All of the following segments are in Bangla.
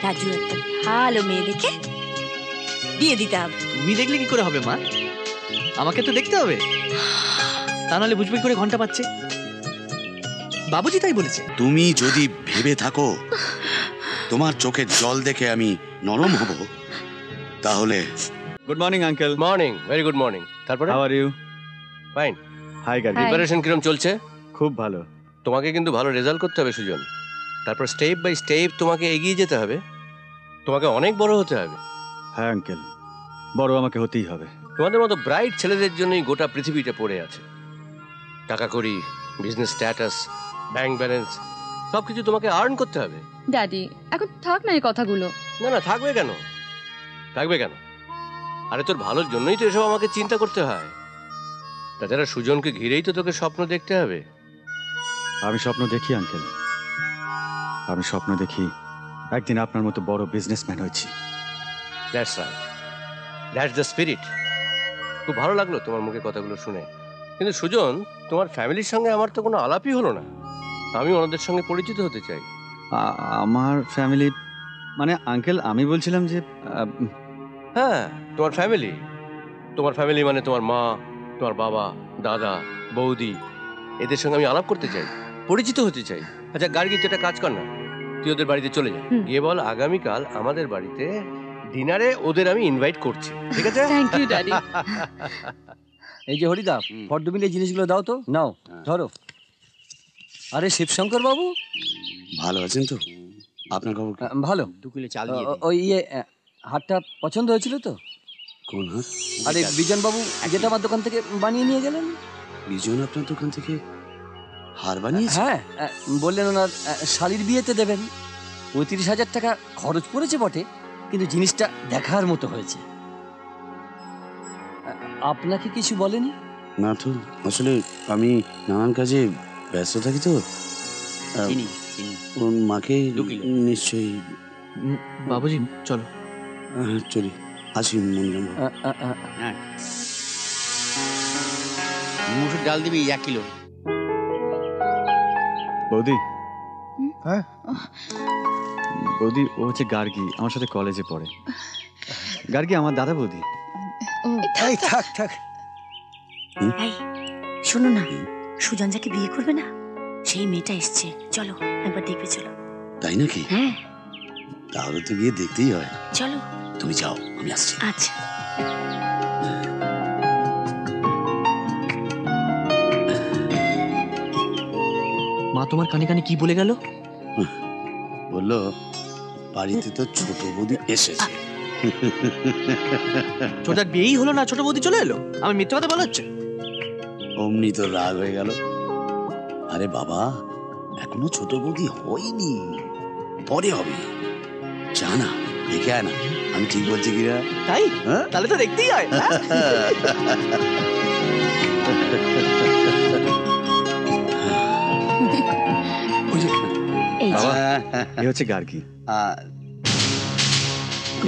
রাজু একটা ভালো মেয়ে দেখে বিয়ে দিতে হবে। তুমি দেখলে কি করে হবে মা? আমাকে তো দেখতে হবে, তা নাহলে বুঝবি করে ঘন্টা পাচ্ছে। বাবুজি তাই বলেছে। তুমি যদি ভেবে থাকো তোমার চোখের জল দেখে আমি নরম হব, তাহলে। Good morning uncle. Morning, very good morning. তারপরে how are you? Fine. Hi Gargi. Preparation কিরকম চলছে? খুব ভালো। তোমাকে কিন্তু ভালো রেজাল্ট করতে হবে সুজন। তারপর স্টেপ বাই স্টেপ তোমাকে এগিয়ে যেতে হবে, তোমাকে অনেক বড় হতে হবে। হ্যাঁ আঙ্কেল, বড় আমাকে হতেই হবে। তোমাদের মতো ব্রাইট ছেলেদের জন্যই গোটা পৃথিবীটা পড়ে আছে। টাকা করি, বিজনেস স্ট্যাটাস, ব্যাংক ব্যালেন্স সবকিছু তোমাকে আর্ন করতে হবে। ড্যাডি এখন থাক না এই কথাগুলো। না না, থাকবে কেন, থাকবে কেন? আরে তোর ভালোর জন্যই তো এসব আমাকে চিন্তা করতে হয়। তাছাড়া সুজনকে ঘিরেই তো তোকে স্বপ্ন দেখতে হবে। আমি স্বপ্ন দেখি আঙ্কেল, আমি স্বপ্ন দেখি একদিন আপনার মতো বড় বিজনেসম্যান হয়েছি। That's right, that's the spirit. খুব ভালো লাগলো তোমার মুখে কথাগুলো শুনে। কিন্তু সুজন, তোমার ফ্যামিলির সঙ্গে আমার তো কোনো আলাপই হলো না। আমি ওনাদের সঙ্গে পরিচিত হতে চাই। আমার ফ্যামিলি মানে আঙ্কেল, আমি বলছিলাম যে হ্যাঁ, তোমার ফ্যামিলি। তোমার ফ্যামিলি মানে তোমার মা, তোমার বাবা, দাদা, বৌদি, এদের সঙ্গে আমি আলাপ করতে চাই, পরিচিত হতে চাই। আচ্ছা গার্গী, তুই একটা কাজ কর না, তুই ওদের বাড়িতে চলে যা, গিয়ে বল আগামীকাল আমাদের বাড়িতে ডিনারে ওদের আমি ইনভাইট করছি, ঠিক আছে? Thank you daddy. এই যে হরিদা, ফর্দ মিলে জিনিসগুলো দাও তো। নাও ধরো। আরে শিবশঙ্কর বাবু, ভালো আছেন তো? আপনার খবর? ভালো। 2 কিলো চাল দিয়ে ওই হাটটা পছন্দ হয়েছিল তো? কোন হাত? আরে বিজন বাবু যেটা আমার দোকান থেকে বানিয়ে নিয়ে গেলেন। বিজন আপনার দোকান থেকে হার বানিয়েছে? হ্যাঁ, বললেন ওনার শালির বিয়েতে দেবেন। 35,000 টাকা খরচ পড়েছে বটে, কিন্তু জিনিসটা দেখার মতো হয়েছে। আপনাকে কিছু বলেনি? না তো, আসলে আমি নানান কাজে ব্যস্ত থাকি তো। চিনি ওর মাকে 2 কিলো নিশ্চয়ই। বাবুজি চলো। চলি, আসি মঞ্জম। হ্যাঁ, মুসুর ডাল দিবি 1 কিলো। বৌদি। হ্যাঁ বৌদি, ও হচ্ছে গার্গী, আমার সাথে কলেজে পড়ে। গার্গী আমার দাদা বৌদি। এই থাক থাক। এই শোনো না, সুজন যাকে বিয়ে করবে না সেই মেয়েটা এসছে, চলো একবার দেখবে। চলো। তাই নাকি? হ্যাঁ তাহলে তো গিয়ে দেখতেই হয়। চলো। তুমি যাও, আমি আসছি। আচ্ছা। মা তোমার কানে কানে কি বলে গেল? বললো বাড়িতে তো ছোট বৌদি এসেছে। ছোটার বিয়েই হলো না, ছোট বৌদি চলে এলো। আমি মিথ্যে কথা বলাচ্ছে? অমনি তো রাগ হয়ে গেল। আরে বাবা, এখনো ছোট বৌদি হয়নি, পরে হবে। জানা দেখে আয় না, আমি ঠিক বলছি কিনা? তাই? হ্যাঁ? তাহলে তো দেখতেই হয়। বাবা, এ হচ্ছে গার্গী,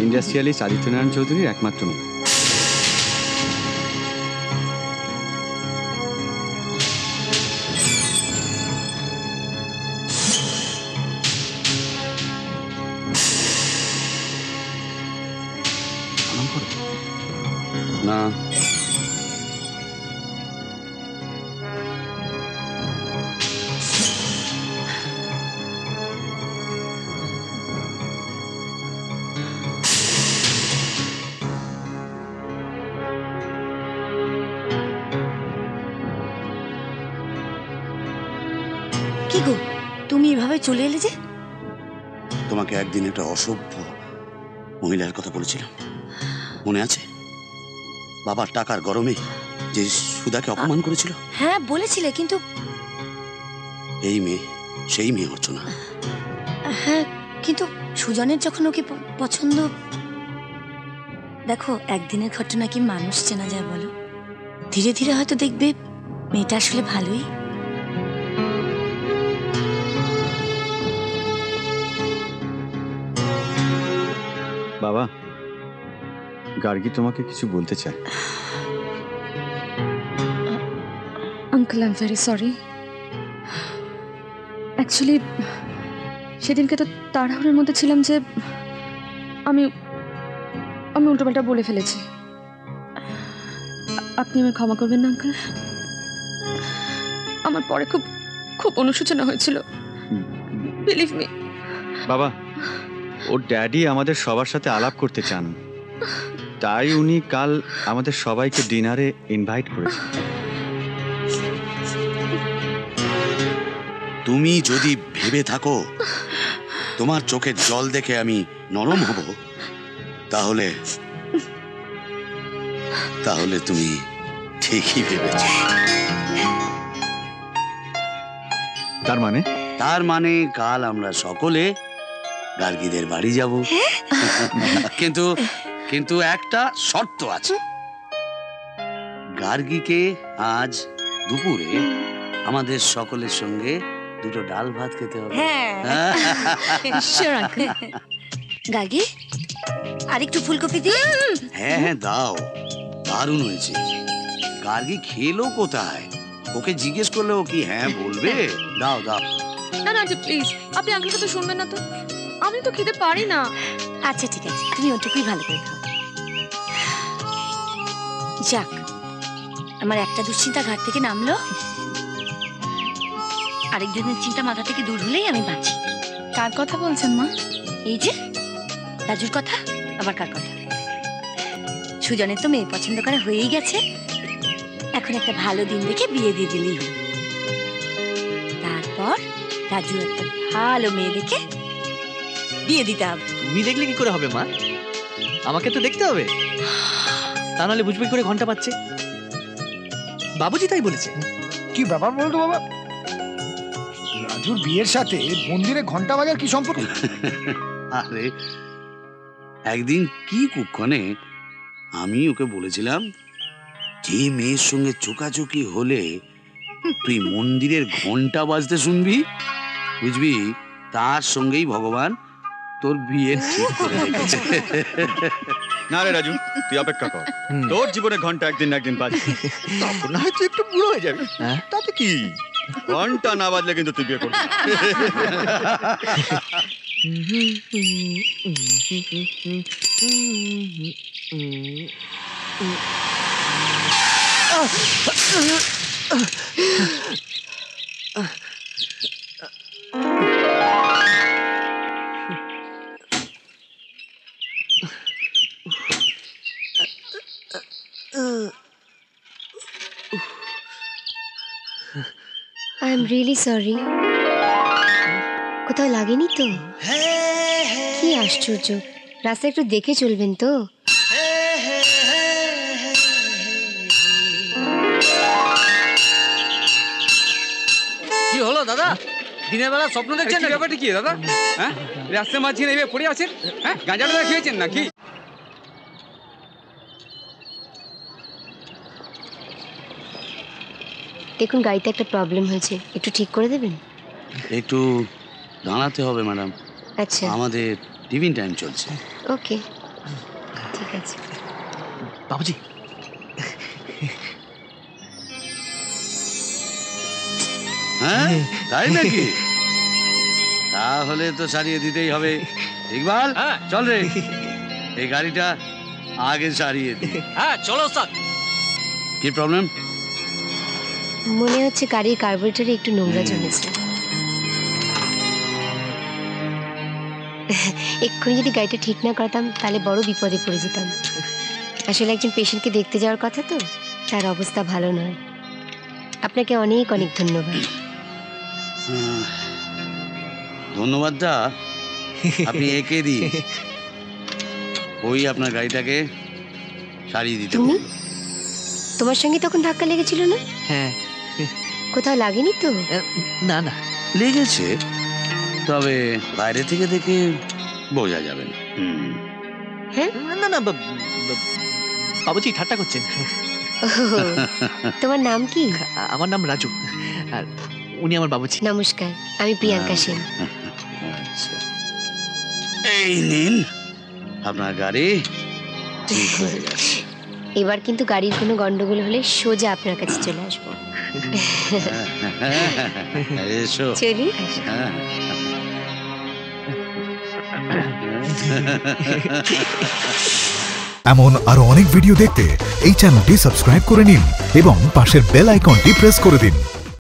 ইন্ডাস্ট্রিয়ালিস্ট আদিত্যনারায়ণ চৌধুরীর একমাত্র মেয়ে। না, কি গো, তুমি এভাবে চলে এলে যে? তোমাকে একদিন একটা অসভ্য মহিলার কথা বলেছিলাম, মনে আছে? বাবার টাকার গরমে যে সুধাকে অপমান করেছিল। হ্যাঁ বলেছিলে, কিন্তু এই মেয়ে সেই মেয়ে অর্চনা। হ্যাঁ, কিন্তু সুজনের যখন ওকে পছন্দ। দেখো, একদিনের ঘটনা কি মানুষ চেনা যায় বলো? ধীরে ধীরে হয়তো দেখবে মেয়েটা আসলে ভালোই। বাবা, গার্গী তোমাকে কিছু বলতে চায়। Uncle, I am very sorry. Actually সেদিনকে তো তাড়াহুড়োর মধ্যে ছিলাম যে আমি আমি উল্টোপাল্টা বলে ফেলেছি। আপনি আমায় ক্ষমা করবেন না আঙ্কেল? আমার পরে খুব খুব অনুশোচনা হয়েছিল, বিলিভ মি। বাবা, ওর ড্যাডি আমাদের সবার সাথে আলাপ করতে চান, তাই উনি কাল আমাদের সবাইকে ডিনারে ইনভাইট করেছেন। তুমি যদি ভেবে থাকো তোমার চোখের জল দেখে আমি নরম হব, তাহলে তাহলে তুমি ঠিকই ভেবেছ। তার মানে কাল আমরা সকলে গার্গীদের বাড়ি যাব, কিন্তু কিন্তু একটা শর্ত আছে। গার্গীকে আজ দুপুরে আমাদের সকলের সঙ্গে দুটো ডাল ভাত খেতে হবে। গার্গী, আরেকটু ফুলকপি দিয়ে। হ্যাঁ হ্যাঁ দাও, দারুণ হয়েছে। গার্গী খেলো কোথায়? ওকে জিজ্ঞেস করলে ও কি হ্যাঁ বলবে? দাও দাও। না না প্লিজ, আপনি আঙ্কেলকে তো শুনবেন না তো? আমি তো খেতে পারি না। আচ্ছা ঠিক আছে, তুমি ওটুকুই ভালো করে খাও। যাক, আমার একটা দুশ্চিন্তা ঘাট থেকে নামলো, আরেকজনের চিন্তা মাথা থেকে দূর হলেই আমি বাঁচি। কার কথা বলছেন মা? এই যে রাজুর কথা। আবার কার কথা? সুজনের তো মেয়ে পছন্দ করা হয়েই গেছে, এখন একটা ভালো দিন দেখে বিয়ে দিয়ে দিলেই হলো। তারপর রাজু একটা ভালো মেয়ে দেখে বিয়ে দিতে হবে। তুমি দেখলে কি করে হবে মা? আমাকে তো দেখতে হবে, তা নাহলে বুঝবি করে ঘন্টা পাচ্ছে। বাবুজি তাই বলেছে। কি ব্যাপার বলতো বাবা? রাজুর বিয়ের সাথে মন্দিরে ঘন্টা বাজার কি সম্পর্ক? আরে একদিন কি কুক্ষণে আমি ওকে বলেছিলাম, যে মেয়ের সঙ্গে চোকাচোকি হলে তুই মন্দিরের ঘন্টা বাজতে শুনবি, বুঝবি তার সঙ্গেই ভগবান তোর বিয়ে ঠিক করে রেখেছে। না রে রাজু, তুই অপেক্ষা কর, তোর জীবনে ঘন্টা একদিন না একদিন বাজবে, তারপর না হয় তুই একটু বুড়ো হয়ে যাবি, তাতে কি? ঘন্টা না বাজলে কিন্তু তুই বিয়ে করবি। I am really sorry. কোথাও লাগেনি তো? কি আশ্চর্য, রাস্তা একটু দেখে চলবেন তো? কি হলো দাদা? দিনের বেলা স্বপ্ন দেখছেন? ব্যাপারটা কি দাদা? হ্যাঁ, রাস্তার মাঝখানে এইভাবে পড়ে আছেন? হ্যাঁ, গাঁজাটা খেয়েছেন নাকি? দেখুন, গাড়িতে একটা প্রবলেম হয়েছে, একটু ঠিক করে দেবেন? একটু দাঁড়াতে হবে ম্যাডাম, আচ্ছা আমাদের টিফিন টাইম চলছে। ওকে, ঠিক আছে। বাবুজি, হ্যাঁ তাই নাকি? তাহলে তো সারিয়ে দিতেই হবে। ইকবাল, চল রে, এই গাড়িটা আগে সারিয়ে দি। হ্যাঁ চলো স্যার। কি প্রবলেম? মনে হচ্ছে গাড়ির কার্বোরেটরে একটু নোংরা জমেছে। এক্ষুনি যদি গাড়িটা ঠিক না করতাম তাহলে বড় বিপদে পড়ে যেতাম। আসলে একজন পেশেন্টকে দেখতে যাওয়ার কথা তো, তার অবস্থা ভালো নয়। আপনাকে অনেক অনেক ধন্যবাদ। ধন্যবাদটা আপনি একে দিন, ওই আপনার গাড়িটাকে সারিয়ে দিতে। তুমি তোমার সঙ্গে তখন ধাক্কা লেগেছিল না? হ্যাঁ। কোথাও লাগেনি তো? না না, লেগেছে, তবে বাইরে থেকে দেখে বোঝা যাবে না। হ্যাঁ না না, বাবুজি ঠাট্টা করছেন। তোমার নাম কি? আমার নাম রাজু, আর উনি আমার বাবুজি। নমস্কার, আমি প্রিয়াঙ্কা সেন। আচ্ছা, এই নিন আপনার গাড়ি ঠিক হয়ে গেছে। এবার কিন্তু গাড়ির কোনো গন্ডগোল হলে সোজা আপনার কাছে চলে আসবো। এসো। চলি। এমন আরো অনেক ভিডিও দেখতে এই চ্যানেলটি সাবস্ক্রাইব করে নিন এবং পাশের বেল আইকনটি প্রেস করে দিন।